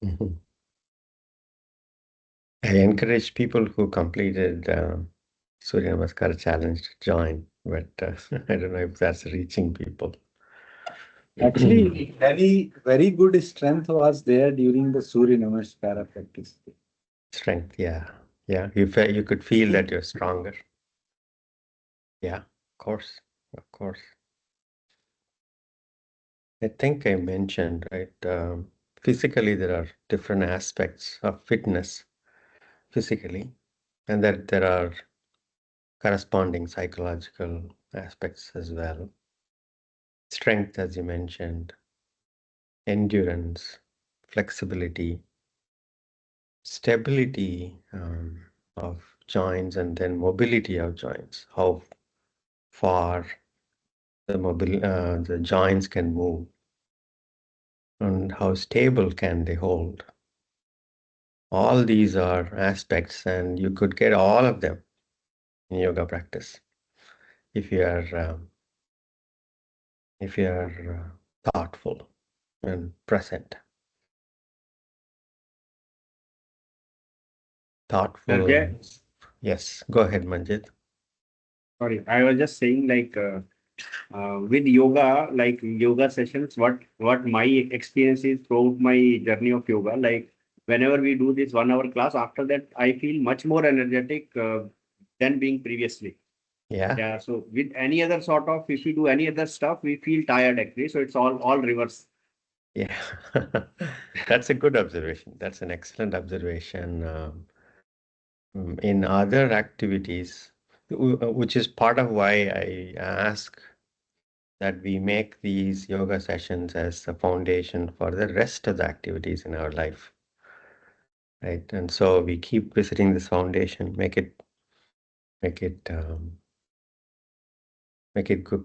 Mhm. I encourage people who completed Surya Namaskar challenge to join, but I don't know if that's reaching people. Actually, very good strength was there during the Surya Namaskara practice. Strength, yeah. Yeah, you could feel that you're stronger. Yeah, of course, of course. I think I mentioned, right? Physically, there are different aspects of fitness physically, and that there are corresponding psychological aspects as well. Strength, as you mentioned, endurance, flexibility, stability of joints, and then mobility of joints. How far the joints can move, and how stable can they hold. All these are aspects, and you could get all of them in yoga practice if you are thoughtful and present. Thoughtful. Jay, Yes, go ahead, Manjit. sorry, I was just saying with yoga, like yoga sessions, what my experience is throughout my journey of yoga, like whenever we do this 1 hour class, after that I feel much more energetic than being previously. Yeah, Yeah, so with any other sort of, if we do any other stuff, we feel tired actually. So it's all reverse. yeah. That's a good observation. That's an excellent observation. In other activities, which is part of why I ask that we make these yoga sessions as a foundation for the rest of the activities in our life, right? And so we keep visiting this foundation, make it,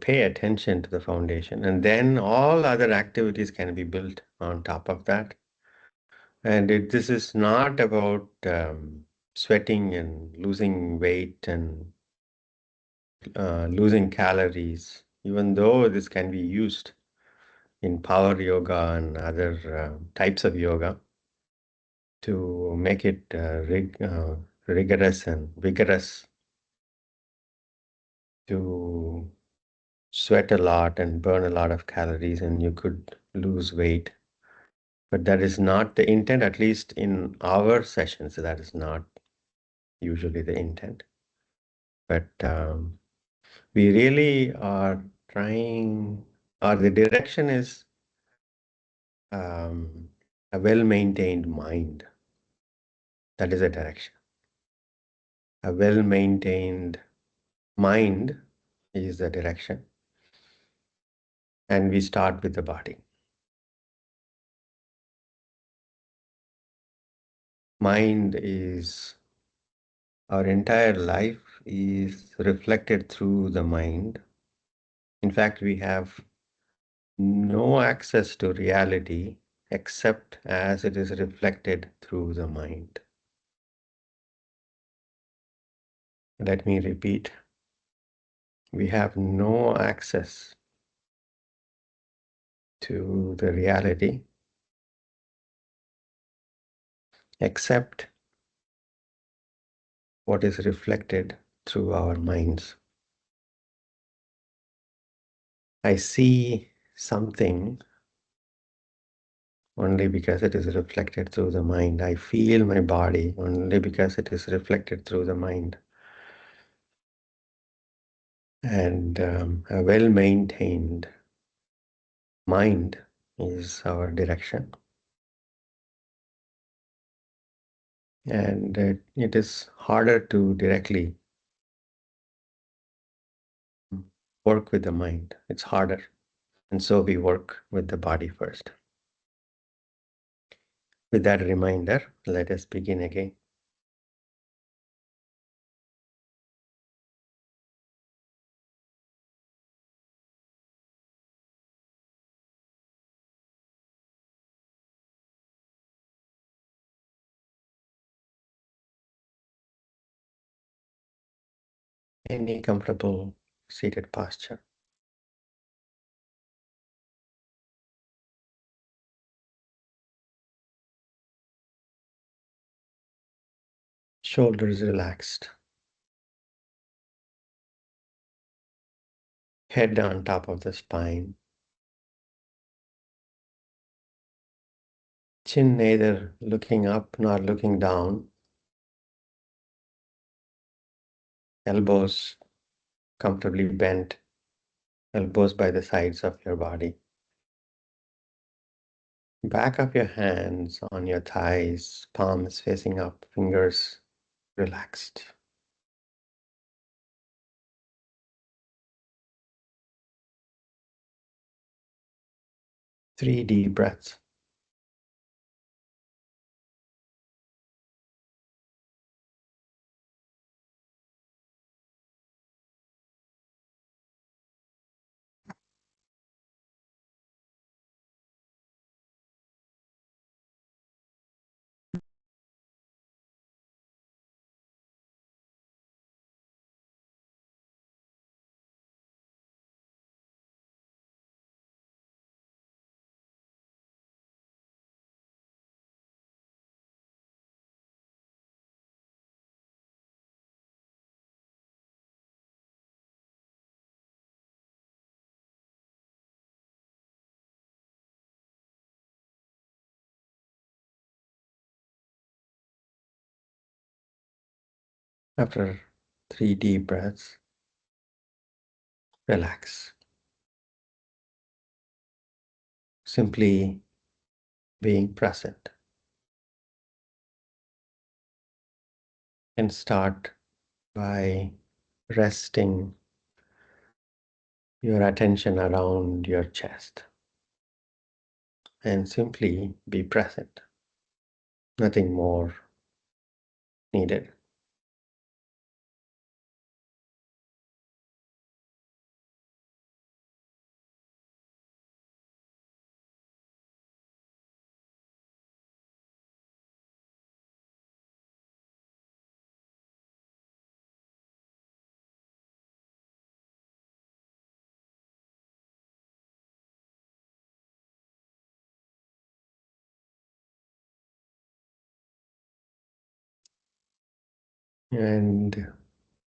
pay attention to the foundation, and then all other activities can be built on top of that. And this is not about sweating and losing weight and losing calories, even though this can be used in power yoga and other types of yoga to make it rigorous and vigorous, to sweat a lot and burn a lot of calories, and you could lose weight. But that is not the intent, at least in our sessions. That is not usually the intent. But we really are trying, or the direction is a well-maintained mind. That is a direction. A well-maintained mind is the direction. And we start with the body. Mind is, our entire life is reflected through the mind. In fact, we have no access to reality except as it is reflected through the mind. Let me repeat. We have no access to the reality except what is reflected through our minds. I see something only because it is reflected through the mind. I feel my body only because it is reflected through the mind. And a well-maintained mind is our direction. And it is harder to directly work with the mind. It's harder. And so we work with the body first. With that reminder, let us begin again. Any comfortable seated posture. Shoulders relaxed. Head on top of the spine. Chin neither looking up nor looking down. Elbows comfortably bent. Elbows by the sides of your body. Back of your hands on your thighs, palms facing up, fingers relaxed. Three deep breaths. After three deep breaths, relax. Simply being present. And start by resting your attention around your chest. And simply be present. Nothing more needed. And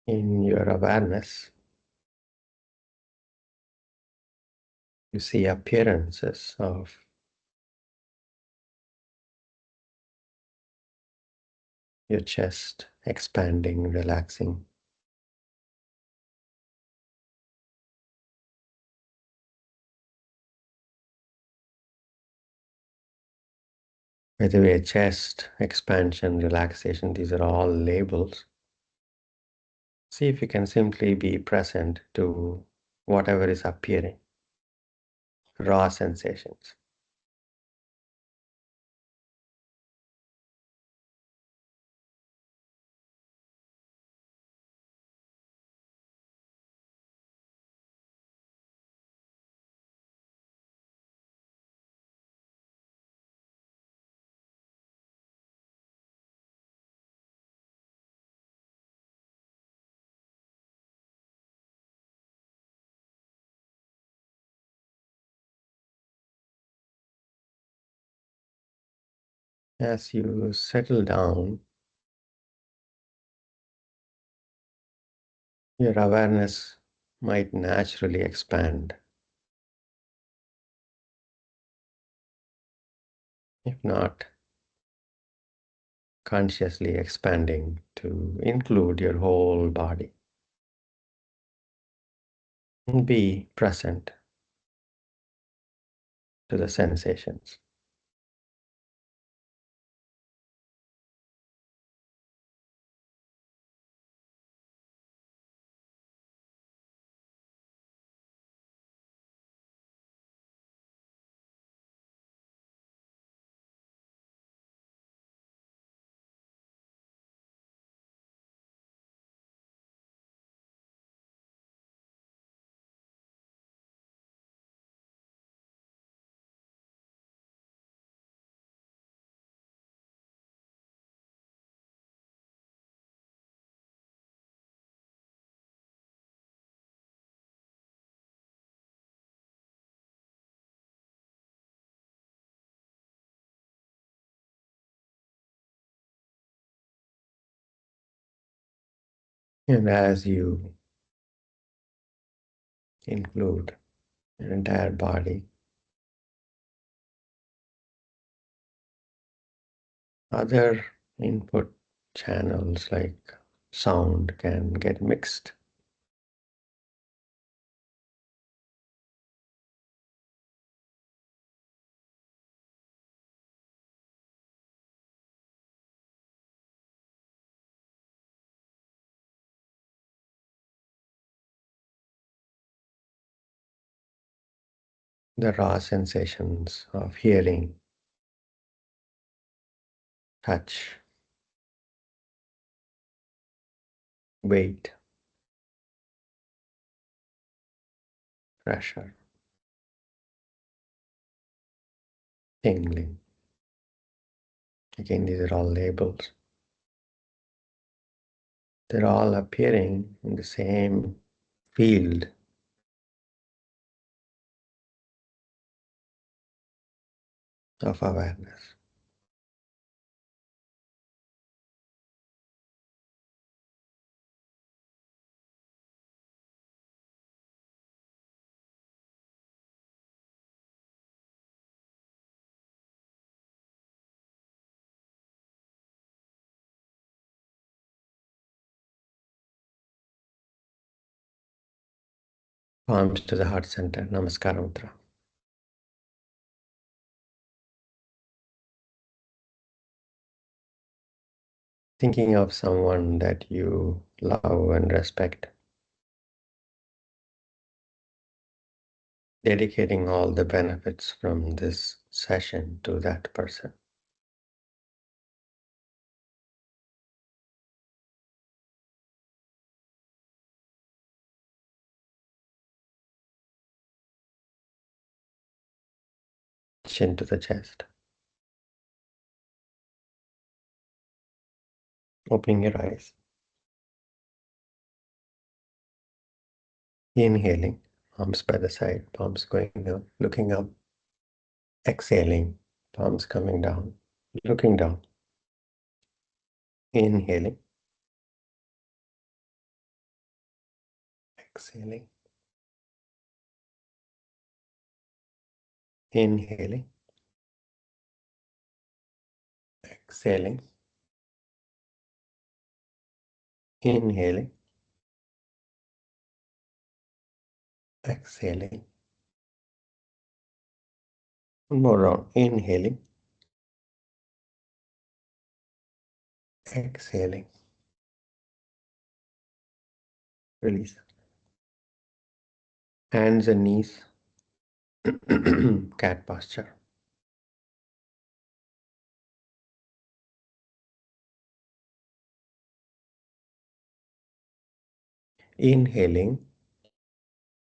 in your awareness, you see appearances of your chest expanding, relaxing. By the way, chest expansion, relaxation, these are all labels. See if you can simply be present to whatever is appearing, raw sensations. As you settle down, your awareness might naturally expand. If not, consciously expanding to include your whole body. And be present to the sensations. And as you include your entire body, other input channels like sound can get mixed. The raw sensations of hearing, touch, weight, pressure, tingling. Again, these are all labels. They're all appearing in the same field of awareness. Palms to the heart center, Namaskar Mudra. Thinking of someone that you love and respect. Dedicating all the benefits from this session to that person. Chin to the chest. Opening your eyes. Inhaling, arms by the side, palms going up, looking up. Exhaling, palms coming down, looking down. Inhaling, exhaling, inhaling, exhaling, inhaling, exhaling. One more round. Inhaling, exhaling, release. Hands and knees, cat posture. Inhaling,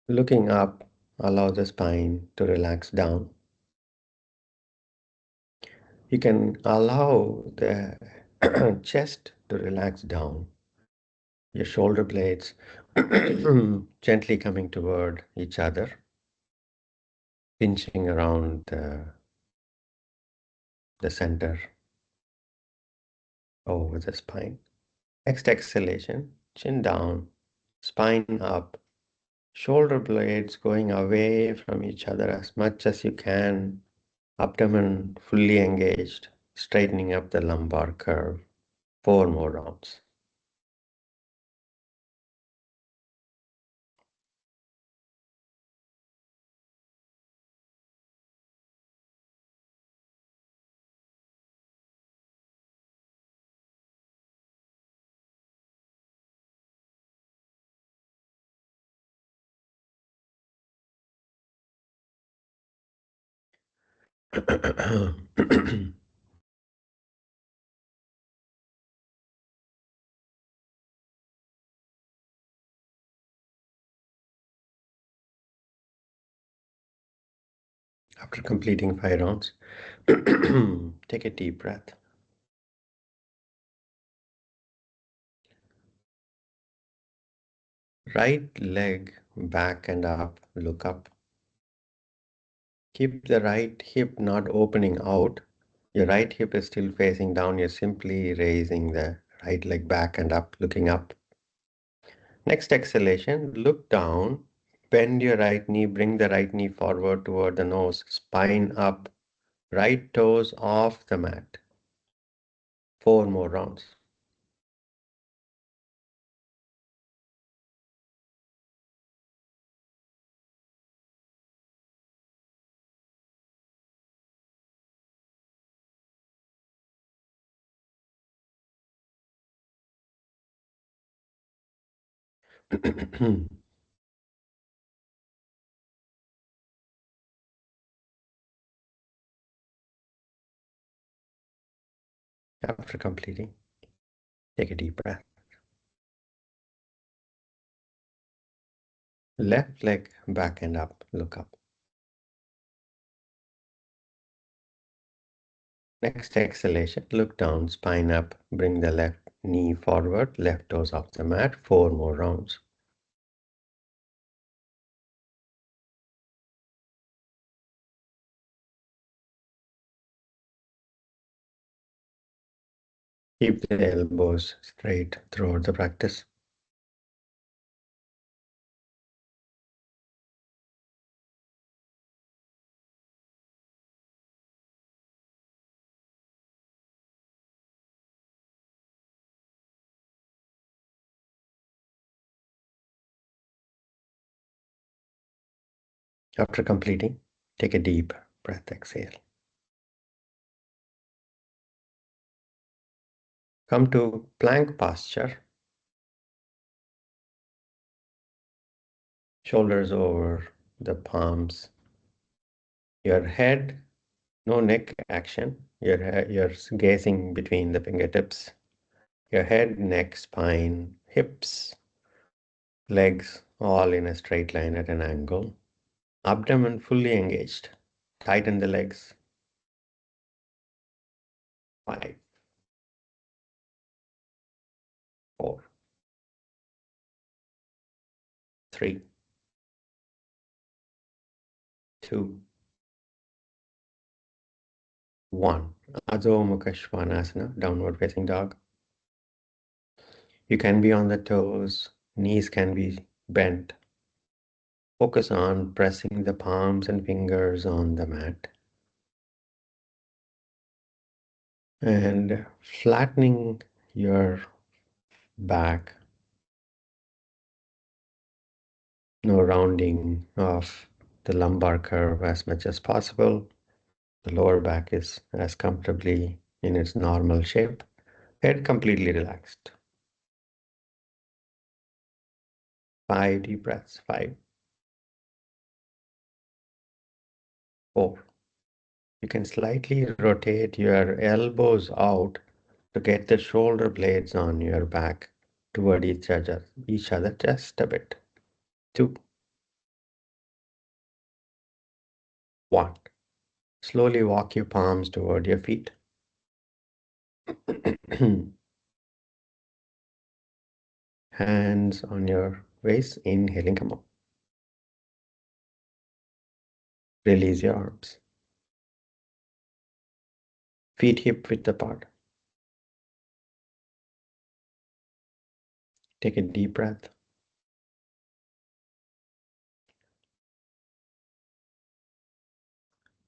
looking up, allow the spine to relax down. You can allow the chest to relax down. Your shoulder blades gently coming toward each other, pinching around the center over the spine. Next exhalation, chin down, spine up, shoulder blades going away from each other as much as you can, abdomen fully engaged, straightening up the lumbar curve. 4 more rounds. After completing 5 rounds, take a deep breath. Right leg back and up, look up. Keep the right hip not opening out. Your right hip is still facing down. You're simply raising the right leg back and up, looking up. Next exhalation, look down, bend your right knee, bring the right knee forward toward the nose, spine up, right toes off the mat. 4 more rounds. After completing, take a deep breath. Left leg back and up, look up. Next exhalation, look down, spine up, bring the left knee forward, left toes off the mat, 4 more rounds. Keep the elbows straight throughout the practice. After completing, take a deep breath, exhale. Come to plank posture. Shoulders over the palms. Your head, no neck action. You're gazing between the fingertips. Your head, neck, spine, hips, legs all in a straight line at an angle. Abdomen fully engaged. Tighten the legs. 5, 4, 3, 2, 1. Adho Mukha Svanasana, downward facing dog. You can be on the toes, knees can be bent. Focus on pressing the palms and fingers on the mat and flattening your back. No rounding of the lumbar curve as much as possible. The lower back is as comfortably in its normal shape. Head completely relaxed. 5 deep breaths. 5, 4. You can slightly rotate your elbows out to get the shoulder blades on your back toward each other just a bit. 2, 1. Slowly walk your palms toward your feet. Hands on your waist, inhaling, come up. Release your arms. Feet hip width apart. Take a deep breath.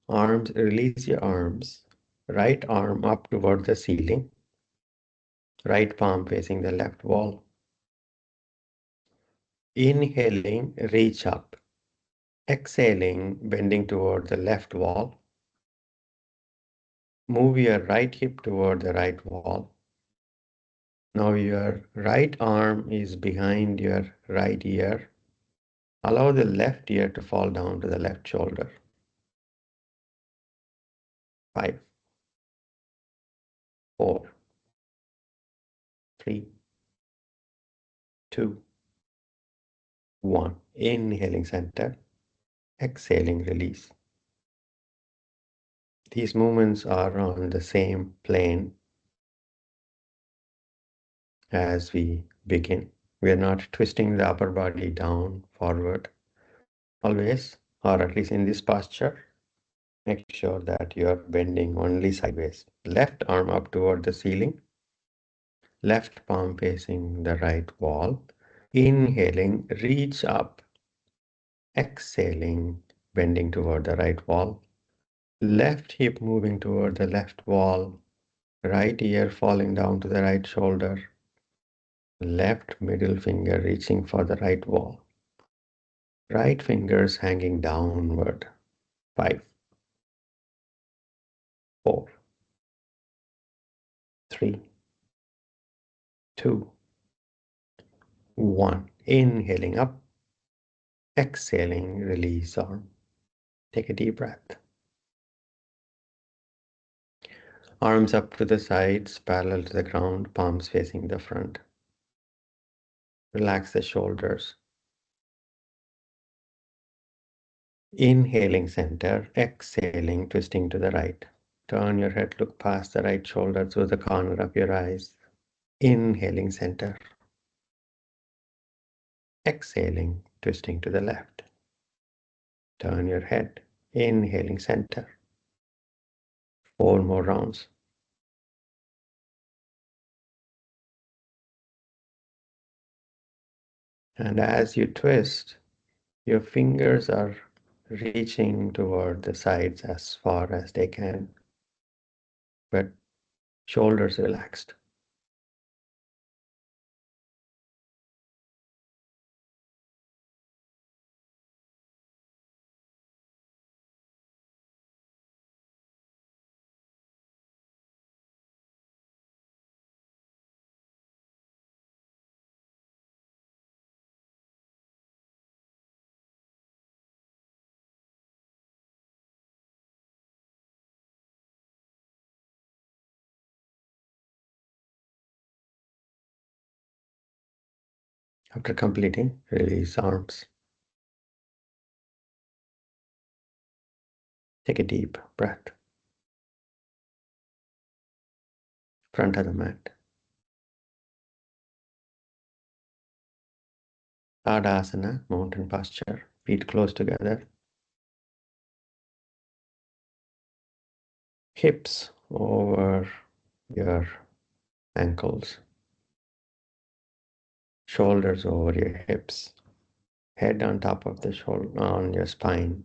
Arms, release your arms. Right arm up toward the ceiling. Right palm facing the left wall. Inhaling, reach up. Exhaling, bending toward the left wall. Move your right hip toward the right wall. Now your right arm is behind your right ear. Allow the left ear to fall down to the left shoulder. 5, 4, 3, 2, 1. Inhaling center, exhaling release. These movements are on the same plane as we begin. We are not twisting the upper body down, forward, always, or at least in this posture. Make sure that you are bending only sideways. Left arm up toward the ceiling. Left palm facing the right wall. Inhaling, reach up. Exhaling, bending toward the right wall. Left hip moving toward the left wall. Right ear falling down to the right shoulder. Left middle finger reaching for the right wall. Right fingers hanging downward. 5, 4, 3, 2, 1. Inhaling up. Exhaling, release arm. Take a deep breath. Arms up to the sides, parallel to the ground, palms facing the front. Relax the shoulders. Inhaling center, exhaling, twisting to the right. Turn your head, look past the right shoulder through the corner of your eyes. Inhaling center. Exhaling, twisting to the left. Turn your head. Inhaling center. 4 more rounds. And as you twist, your fingers are reaching toward the sides as far as they can, but shoulders relaxed. After completing, release arms. Take a deep breath. Front of the mat. Tadasana, mountain posture. Feet close together. Hips over your ankles. Shoulders over your hips. Head on top of the shoulder, on your spine.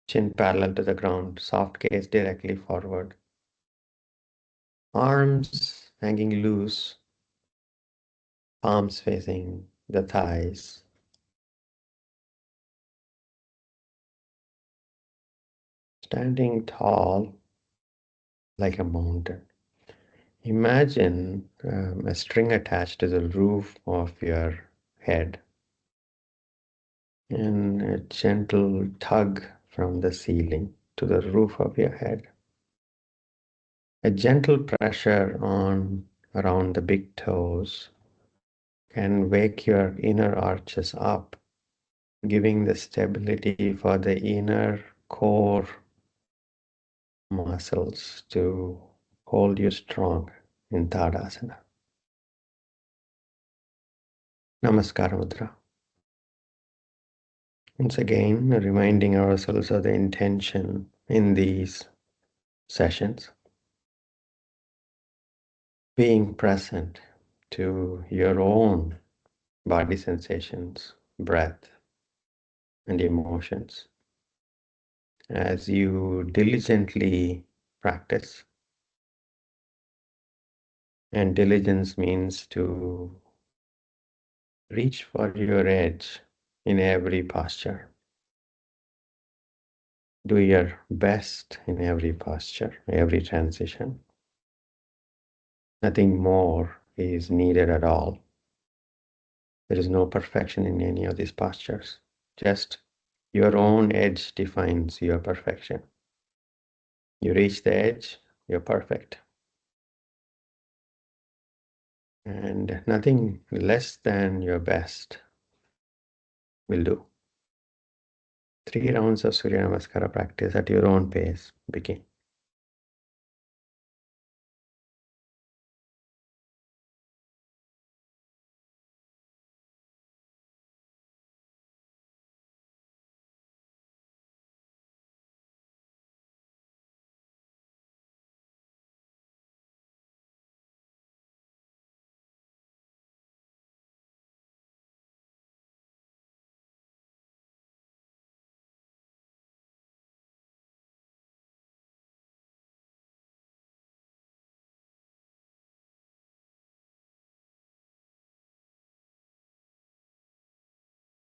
Chin parallel to the ground. Soft gaze directly forward. Arms hanging loose. Palms facing the thighs. Standing tall like a mountain. Imagine a string attached to the roof of your head and a gentle tug from the ceiling to the roof of your head. A gentle pressure on around the big toes can wake your inner arches up, giving the stability for the inner core muscles to hold you strong in Tadasana. Namaskara Mudra. Once again, reminding ourselves of the intention in these sessions, being present to your own body sensations, breath, and emotions as you diligently practice. And diligence means to reach for your edge in every posture. Do your best in every posture, every transition. Nothing more is needed at all. There is no perfection in any of these postures. Just your own edge defines your perfection. You reach the edge, you're perfect. And nothing less than your best will do. 3 rounds of Surya Namaskara practice at your own pace. Begin.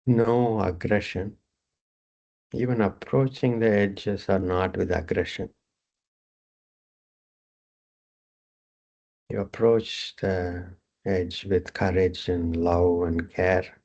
No aggression. Even approaching the edges are not with aggression. You approach the edge with courage and love and care.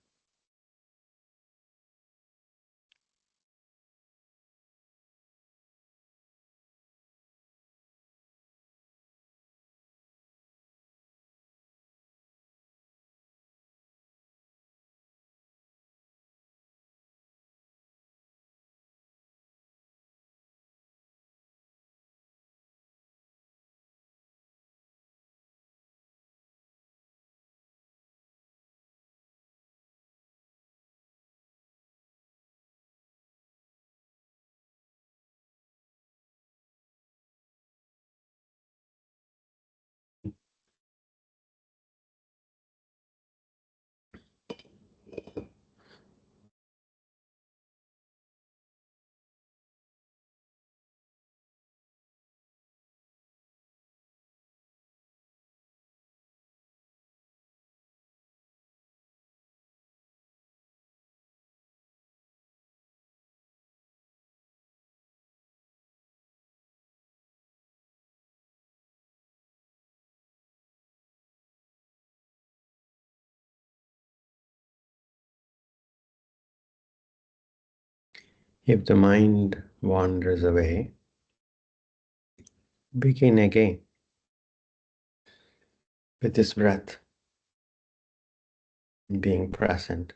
If the mind wanders away, begin again with this breath, being present.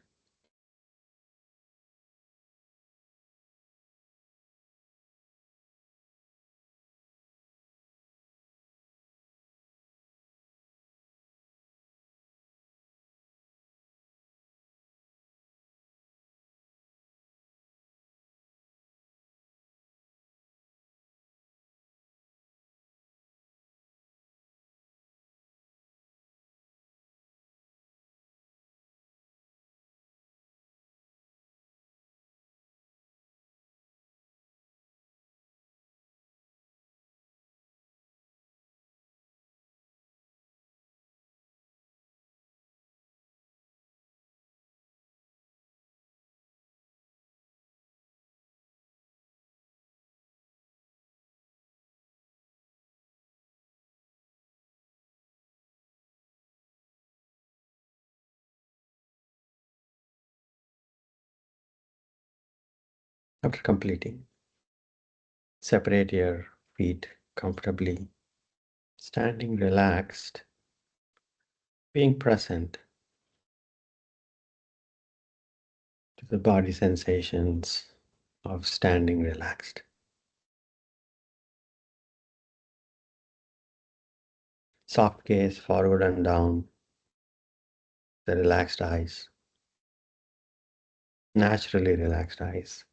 After completing, separate your feet comfortably, standing relaxed, being present to the body sensations of standing relaxed. Soft gaze forward and down, the relaxed eyes, naturally relaxed eyes.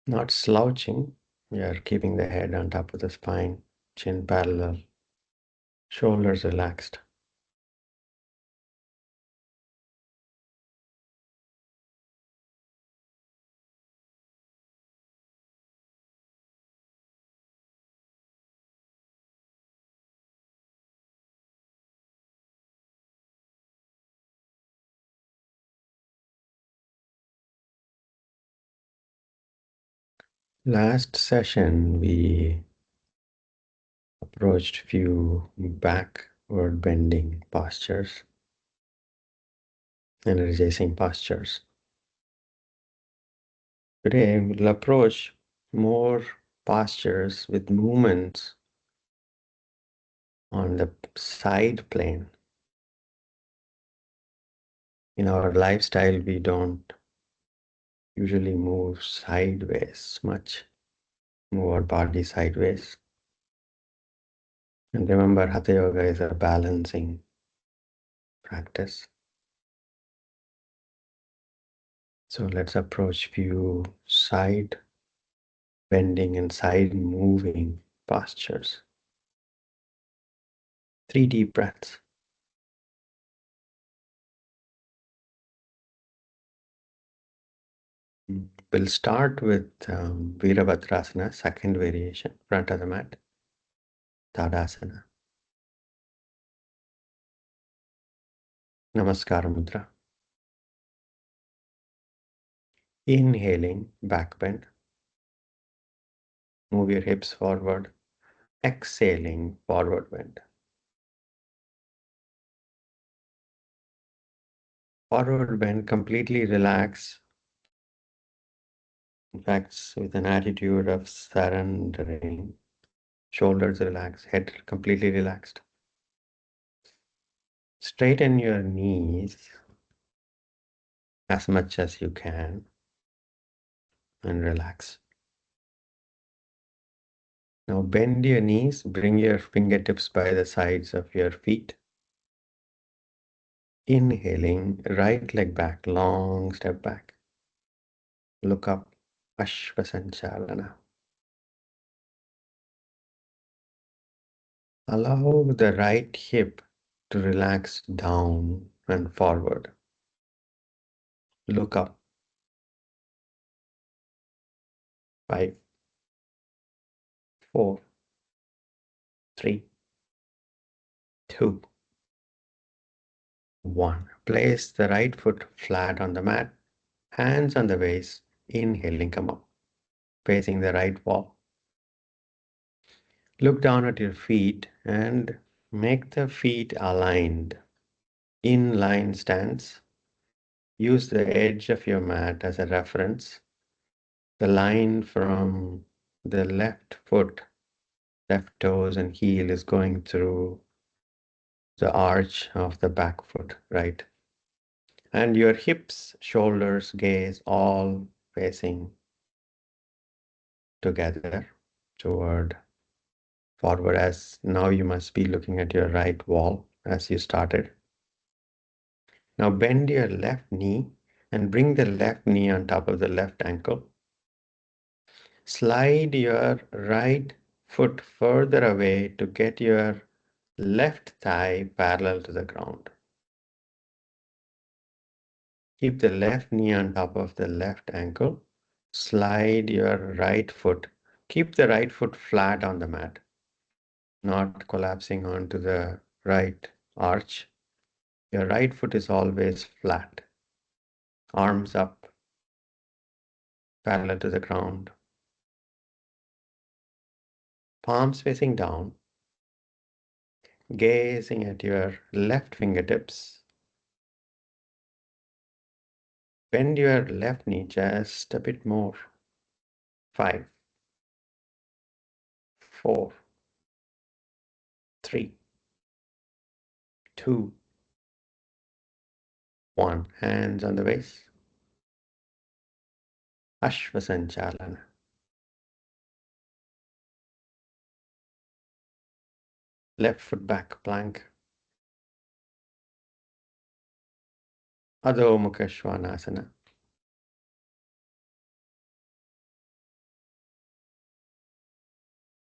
Not slouching, we are keeping the head on top of the spine, chin parallel, shoulders relaxed. Last session, we approached few backward bending postures, energizing postures. Today, we'll approach more postures with movements on the side plane. In our lifestyle, we don't usually move sideways much, move our body sideways. And remember, Hatha Yoga is a balancing practice. So let's approach few side bending and side moving postures. 3 deep breaths. We'll start with Veerabhadrasana, second variation, front of the mat, Tadasana. Namaskara Mudra. Inhaling, back bend. Move your hips forward. Exhaling, forward bend. Forward bend, completely relax. In fact, with an attitude of surrendering. Shoulders relaxed, head completely relaxed. Straighten your knees as much as you can and relax. Now bend your knees, bring your fingertips by the sides of your feet. Inhaling, right leg back, long step back. Look up, Parsvakonasana. Allow the right hip to relax down and forward. Look up. 5, 4, 3, 2, 1. Place the right foot flat on the mat, hands on the waist. Inhaling, come up, facing the right wall. Look down at your feet and make the feet aligned. In line stance. Use the edge of your mat as a reference. The line from the left foot, left toes and heel is going through the arch of the back foot, right? And your hips, shoulders, gaze all facing together toward forward, as now you must be looking at your right wall as you started. Now bend your left knee and bring the left knee on top of the left ankle. Slide your right foot further away to get your left thigh parallel to the ground. Keep the left knee on top of the left ankle. Slide your right foot. Keep the right foot flat on the mat, not collapsing onto the right arch. Your right foot is always flat. Arms up, parallel to the ground. Palms facing down. Gazing at your left fingertips. Bend your left knee just a bit more. 5, 4, 3, 2, 1. Hands on the waist. Parsvakonasana. Left foot back, plank. Adho Mukha Svanasana.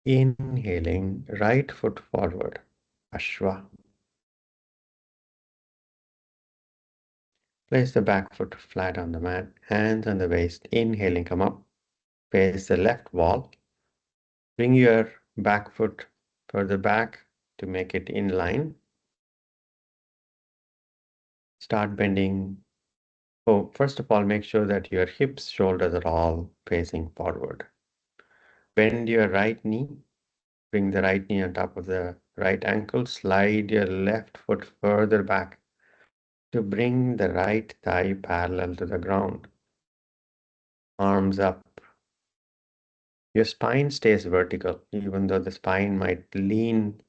Inhaling, right foot forward. Ashwa. Place the back foot flat on the mat, hands on the waist. Inhaling, come up. Face the left wall. Bring your back foot further back to make it in line. Start bending. Oh, first of all, make sure that your hips, shoulders are all facing forward. Bend your right knee. Bring the right knee on top of the right ankle. Slide your left foot further back to bring the right thigh parallel to the ground. Arms up. Your spine stays vertical, even though the spine might lean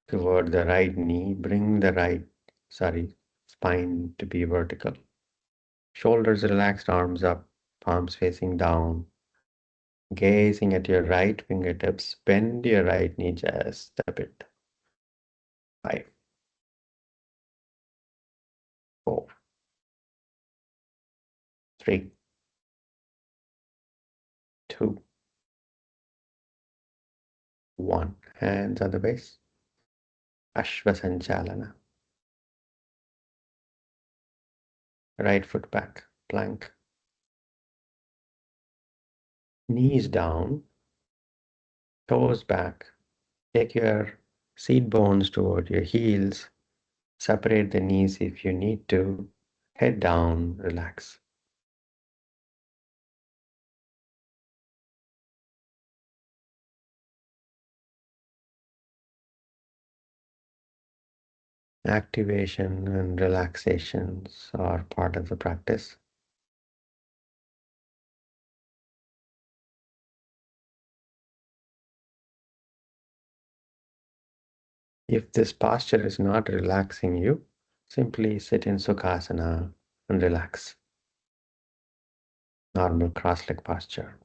toward the right knee. Bring the spine to be vertical. Shoulders relaxed, arms up, palms facing down. Gazing at your right fingertips, bend your right knee just a bit. 5, 4, 3, 2, 1. Hands on the base. Parsvakonasana. Right foot back, plank. Knees down, toes back. Take your seat bones toward your heels. Separate the knees if you need to. Head down, relax. Activation and relaxations are part of the practice. If this posture is not relaxing you, simply sit in Sukhasana and relax. Normal cross-leg posture.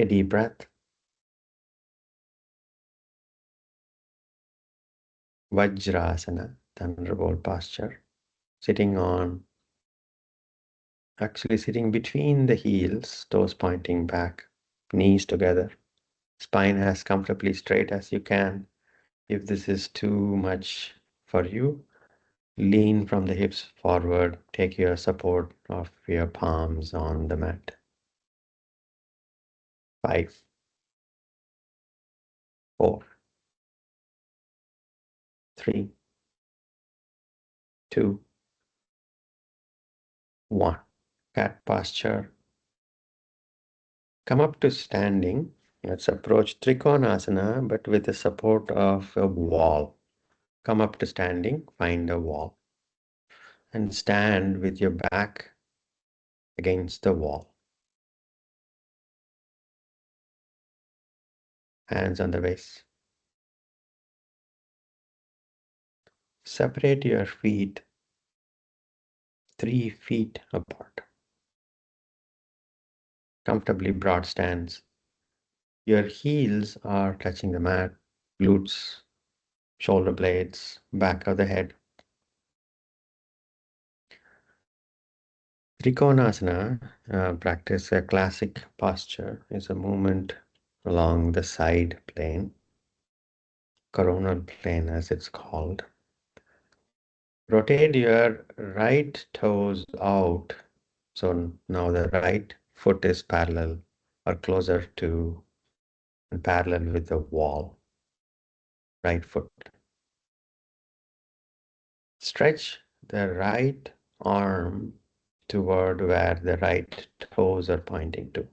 A deep breath. Vajrasana, thunderbolt posture. Actually sitting between the heels, toes pointing back, knees together. Spine as comfortably straight as you can. If this is too much for you, lean from the hips forward. Take your support of your palms on the mat. 5, 4, 3, 2, 1. Cat posture. Come up to standing. Let's approach Trikonasana, but with the support of a wall. Come up to standing, find a wall, and stand with your back against the wall. Hands on the waist. Separate your feet 3 feet apart. Comfortably broad stance. Your heels are touching the mat, glutes, shoulder blades, back of the head. Trikonasana practice, a classic posture, is a movement along the side plane, coronal plane as it's called. Rotate your right toes out. So now the right foot is parallel or closer to and parallel with the wall. Right foot. Stretch the right arm toward where the right toes are pointing to.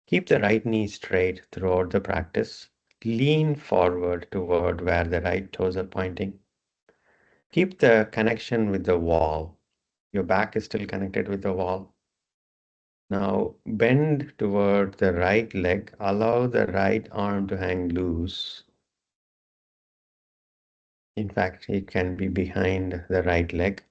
Keep the right knee straight throughout the practice. Lean forward toward where the right toes are pointing. Keep the connection with the wall. Your back is still connected with the wall. Now bend toward the right leg. Allow the right arm to hang loose. In fact, it can be behind the right leg.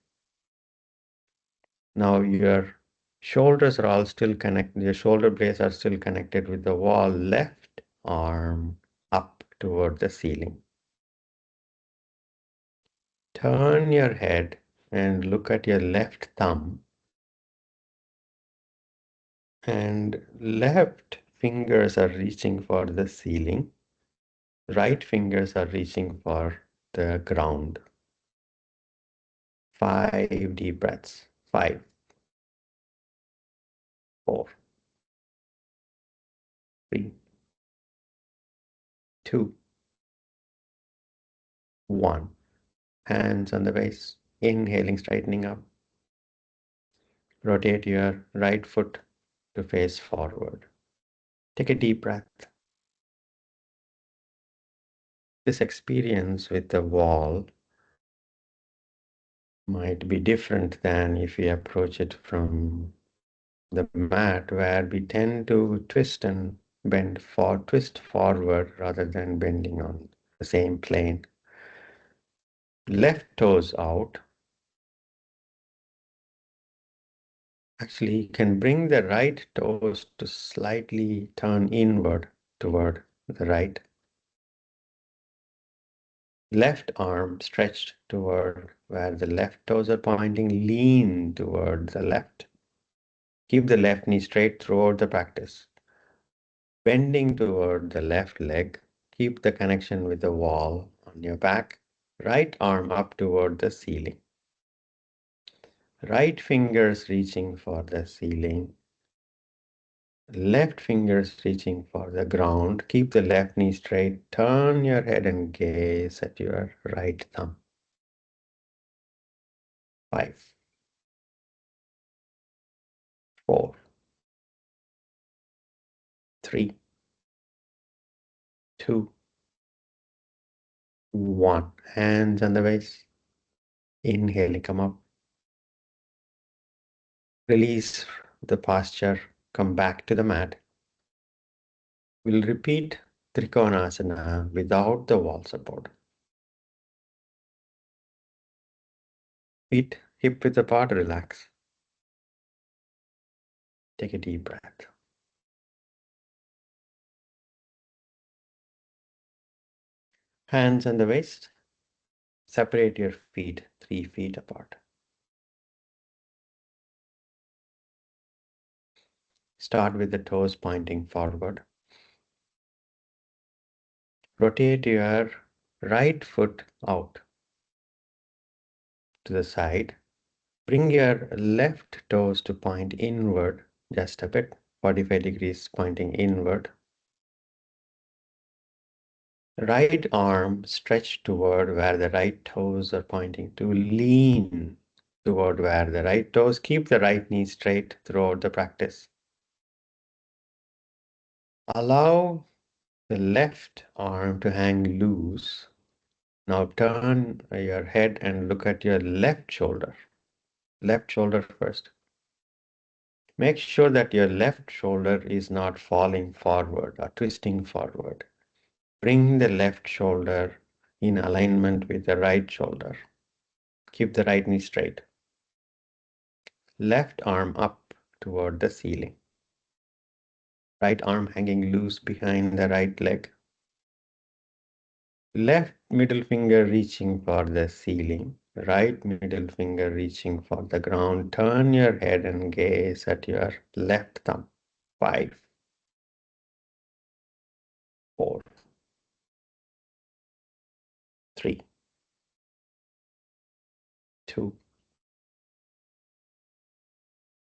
Now your shoulders are all still connected. Your shoulder blades are still connected with the wall. Left arm up toward the ceiling. Turn your head and look at your left thumb. And left fingers are reaching for the ceiling. Right fingers are reaching for the ground. 5 deep breaths. 5, 4, 3, 2, 1. Hands on the waist. Inhaling, straightening up. Rotate your right foot to face forward. Take a deep breath. This experience with the wall might be different than if we approach it from the mat, where we tend to twist and twist forward rather than bending on the same plane. Left toes out. Actually, you can bring the right toes to slightly turn inward toward the right. Left arm stretched toward where the left toes are pointing. Lean toward the left. Keep the left knee straight throughout the practice. Bending toward the left leg. Keep the connection with the wall on your back. Right arm up toward the ceiling. Right fingers reaching for the ceiling. Left fingers reaching for the ground. Keep the left knee straight. Turn your head and gaze at your right thumb. 5, 4, 3, 2, 1. Hands on the waist. Inhaling, come up. Release the posture. Come back to the mat. We'll repeat Trikonasana without the wall support. Feet hip width apart, relax. Take a deep breath. Hands on the waist. Separate your feet 3 feet apart. Start with the toes pointing forward. Rotate your right foot out to the side. Bring your left toes to point inward just a bit, 45 degrees pointing inward. Right arm stretch toward where the right toes are pointing to. Lean toward where the right toes. Keep the right knee straight throughout the practice. Allow the left arm to hang loose. Now turn your head and look at your left shoulder. Left shoulder first. Make sure that your left shoulder is not falling forward or twisting forward. Bring the left shoulder in alignment with the right shoulder. Keep the right knee straight. Left arm up toward the ceiling. Right arm hanging loose behind the right leg. Left middle finger reaching for the ceiling. Right middle finger reaching for the ground. Turn your head and gaze at your left thumb. 5, 4, 3, 2,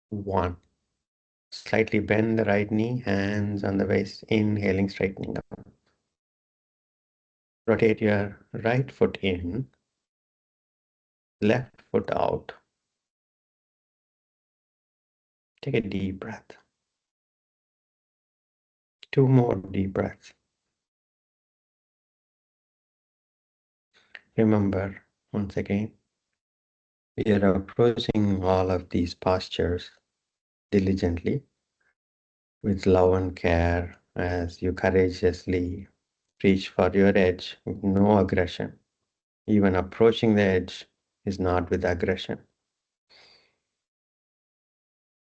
1. Slightly bend the right knee, hands on the waist, inhaling, straightening up. Rotate your right foot in, left foot out. Take a deep breath. 2 more deep breaths. Remember, once again, we are approaching all of these postures diligently with love and care as you courageously reach for your edge with no aggression. Even approaching the edge is not with aggression.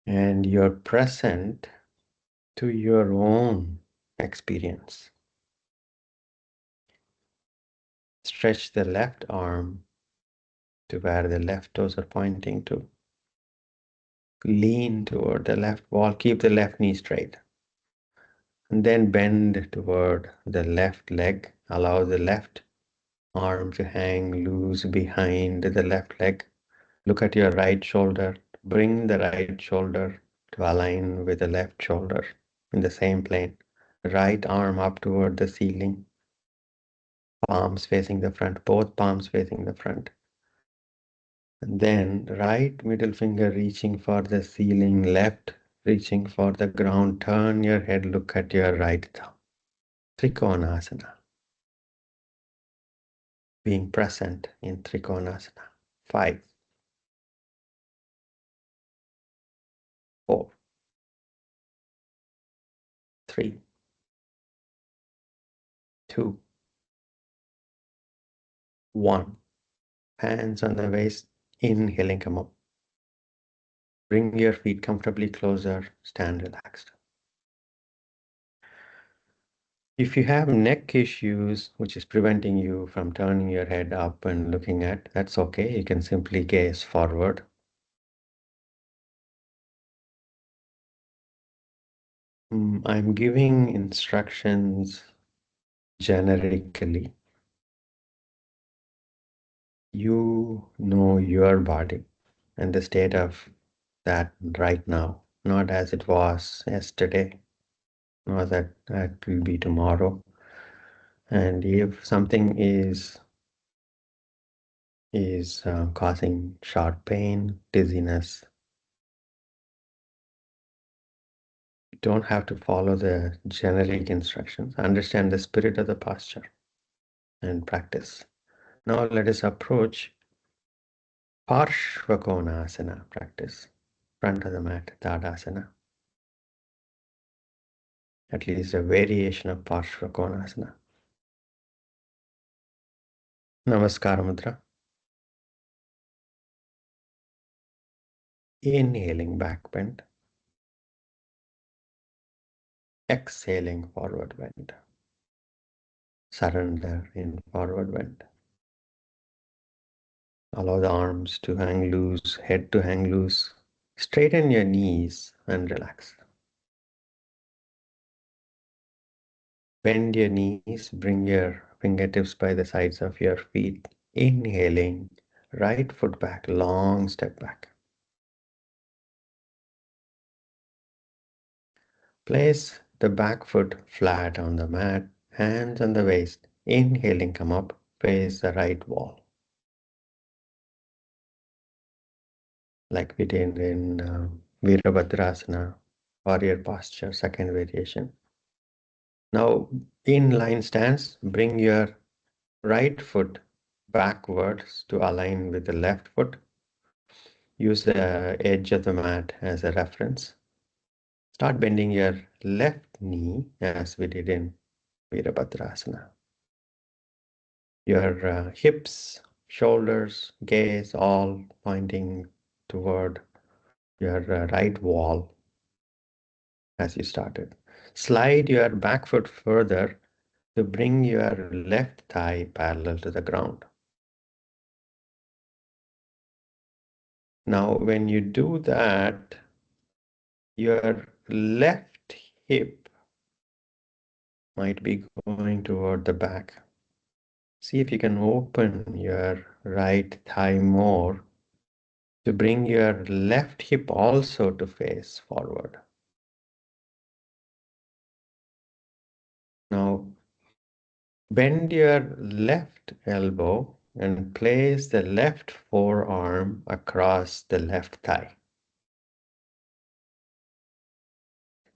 And you're present to your own experience. Stretch the left arm to where the left toes are pointing to. Lean toward the left wall. Keep the left knee straight. And then bend toward the left leg. Allow the left arm to hang loose behind the left leg. Look at your right shoulder. Bring the right shoulder to align with the left shoulder in the same plane. Right arm up toward the ceiling. Palms facing the front, both palms facing the front. And then right middle finger reaching for the ceiling, left reaching for the ground. Turn your head, look at your right thumb. Trikonasana. Being present in Trikonasana. 5, 4, 3, 2, 1. Hands on the waist, inhaling, come up. Bring your feet comfortably closer, stand relaxed. If you have neck issues, which is preventing you from turning your head up and looking at, that's okay. You can simply gaze forward. I'm giving instructions generically. You know your body and the state of that right now, not as it was yesterday, nor that it will be tomorrow. And if something is causing sharp pain, dizziness, you don't have to follow the generic instructions. Understand the spirit of the posture and practice. Now let us approach parsvakonasana practice, front of the mat, Tadasana, at least a variation of parsvakonasana. Namaskara mudra. Inhaling back bend, exhaling forward bend. Surrender in forward bend. Allow the arms to hang loose, head to hang loose. Straighten your knees and relax. Bend your knees, bring your fingertips by the sides of your feet. Inhaling, right foot back, long step back. Place the back foot flat on the mat, hands on the waist. Inhaling, come up, face the right wall. Like we did in Veerabhadrasana, warrior posture, second variation. Now, in line stance, bring your right foot backwards to align with the left foot. Use the edge of the mat as a reference. Start bending your left knee as we did in Veerabhadrasana. Your hips, shoulders, gaze all pointing toward your right wall as you started. Slide your back foot further to bring your left thigh parallel to the ground. Now, when you do that, your left hip might be going toward the back. See if you can open your right thigh more to bring your left hip also to face forward. Now, bend your left elbow and place the left forearm across the left thigh.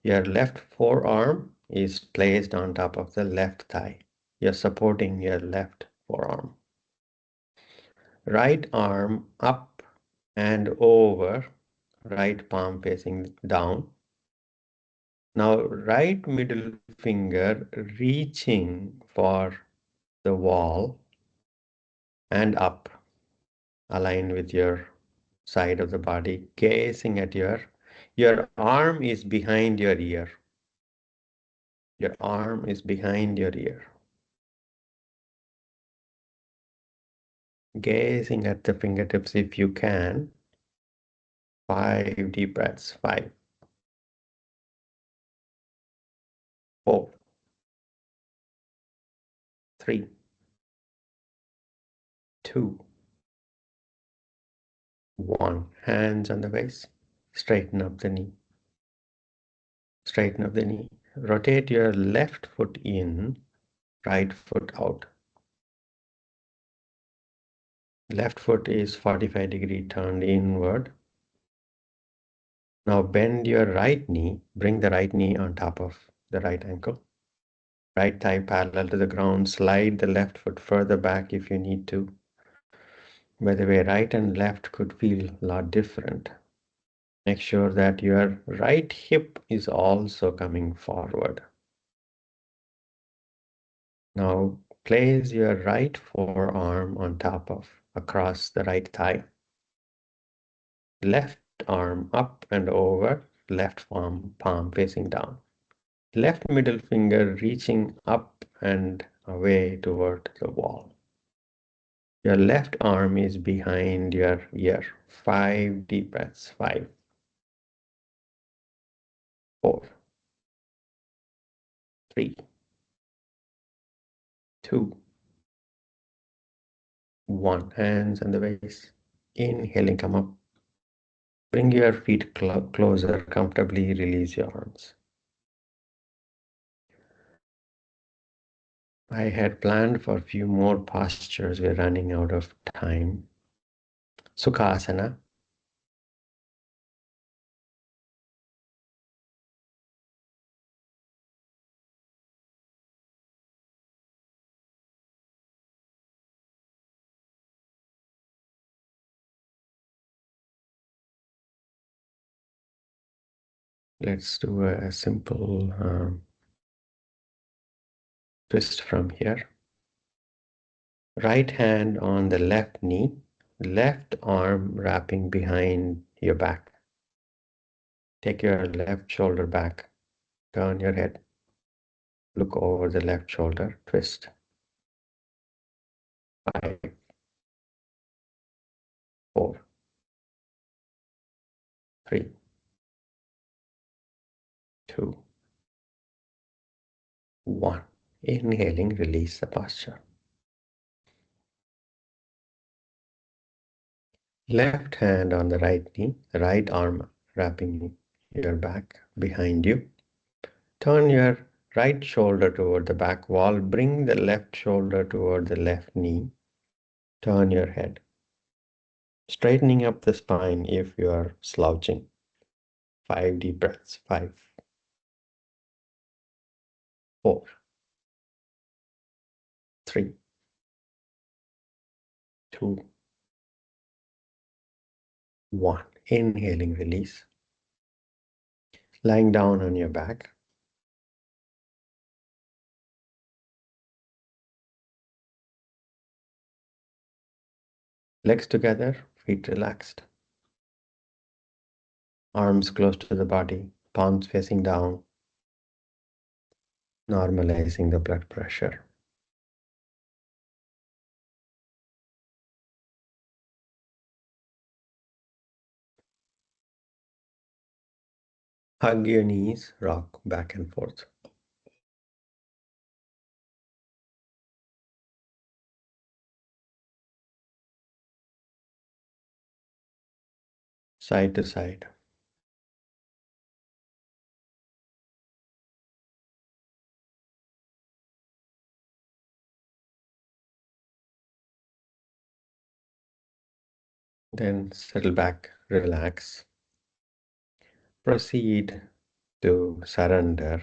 Your left forearm is placed on top of the left thigh. You're supporting your left forearm. Right arm up and over, right palm facing down. Now, right middle finger reaching for the wall and up, align with your side of the body, gazing at your arm is behind your ear. Your arm is behind your ear. Gazing at the fingertips if you can. 5 deep breaths. 5, 4, 3, 2, 1. Hands on the waist. Straighten up the knee. Straighten up the knee. Rotate your left foot in, right foot out. Left foot is 45-degree turned inward. Now bend your right knee. Bring the right knee on top of the right ankle. Right thigh parallel to the ground. Slide the left foot further back if you need to. By the way, right and left could feel a lot different. Make sure that your right hip is also coming forward. Now place your right forearm on top of, across the right thigh. Left arm up and over, left palm facing down. Left middle finger reaching up and away toward the wall. Your left arm is behind your ear. 5 deep breaths. 5, 4, 3, 2, 1. Hands on the waist. Inhaling, come up. Bring your feet closer, comfortably release your arms. I had planned for a few more postures. We're running out of time. Sukhasana. Let's do a simple twist from here. Right hand on the left knee, left arm wrapping behind your back. Take your left shoulder back, turn your head, look over the left shoulder, twist. 5, 4, 3, 2, 1. Inhaling, release the posture. Left hand on the right knee, right arm wrapping your back behind you. Turn your right shoulder toward the back wall. Bring the left shoulder toward the left knee. Turn your head. Straightening up the spine if you are slouching. 5 deep breaths. 5, 4, 3, 2, 1. Inhaling, release. Lying down on your back. Legs together, feet relaxed. Arms close to the body, palms facing down, normalizing the blood pressure. Hug your knees, rock back and forth. Side to side. Then settle back, relax. Proceed to surrender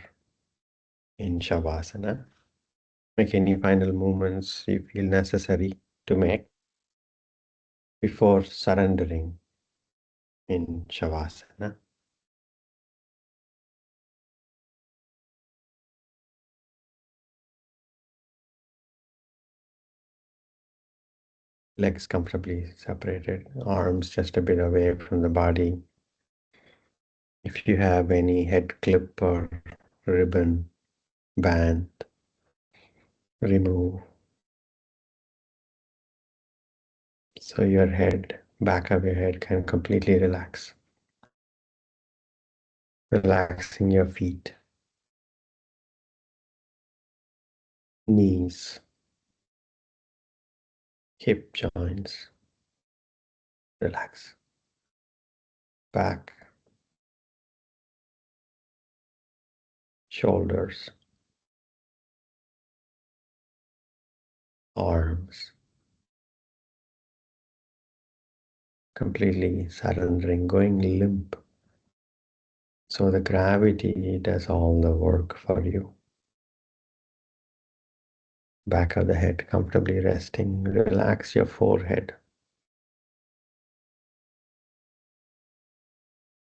in Shavasana. Make any final movements you feel necessary to make before surrendering in Shavasana. Legs comfortably separated, arms just a bit away from the body. If you have any head clip or ribbon, band, remove. So your head, back of your head can completely relax. Relaxing your feet, knees, hip joints, relax. Back, shoulders, arms, completely surrendering, going limp. So the gravity does all the work for you. Back of the head comfortably resting. Relax your forehead,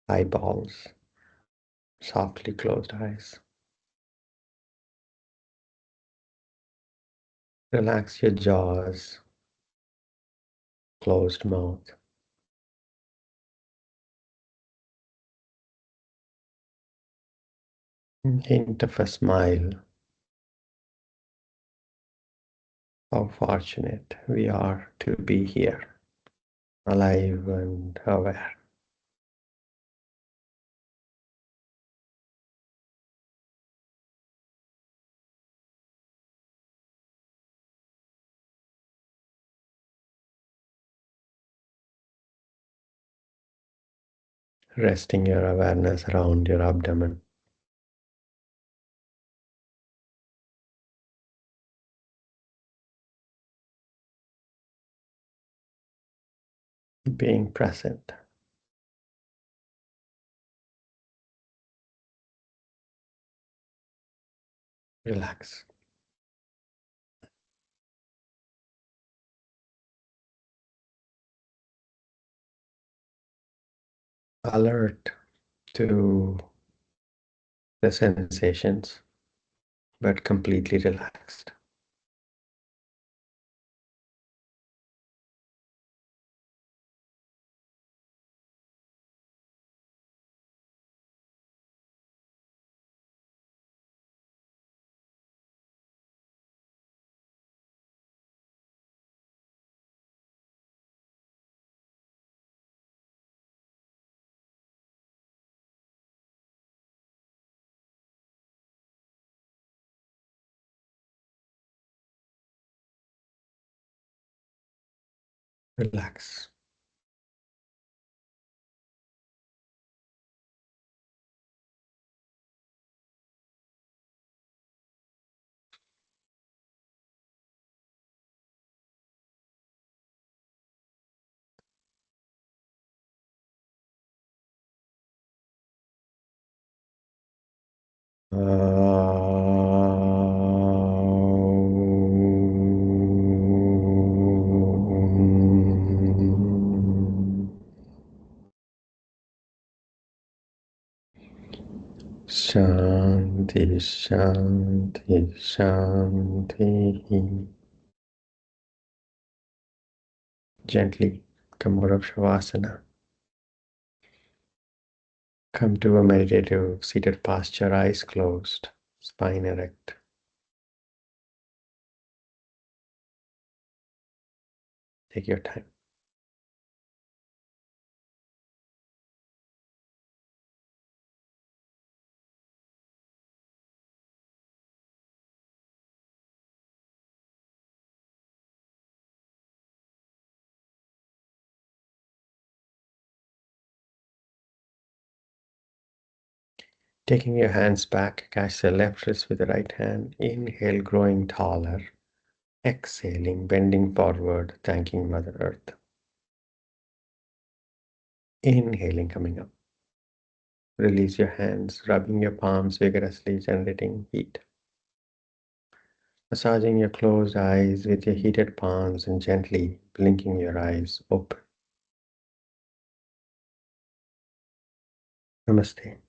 eyeballs, softly closed eyes. Relax your jaws, closed mouth. Hint of a smile. How fortunate we are to be here, alive and aware. Resting your awareness around your abdomen. Being present. Relax. Alert to the sensations, but completely relaxed. Relax. Shanti, Shanti, Shanti. Gently come out of Shavasana. Come to a meditative seated posture, eyes closed, spine erect. Take your time. Taking your hands back, catch the left wrist with the right hand. Inhale, growing taller. Exhaling, bending forward, thanking Mother Earth. Inhaling, coming up. Release your hands, rubbing your palms vigorously, generating heat. Massaging your closed eyes with your heated palms and gently blinking your eyes open. Namaste.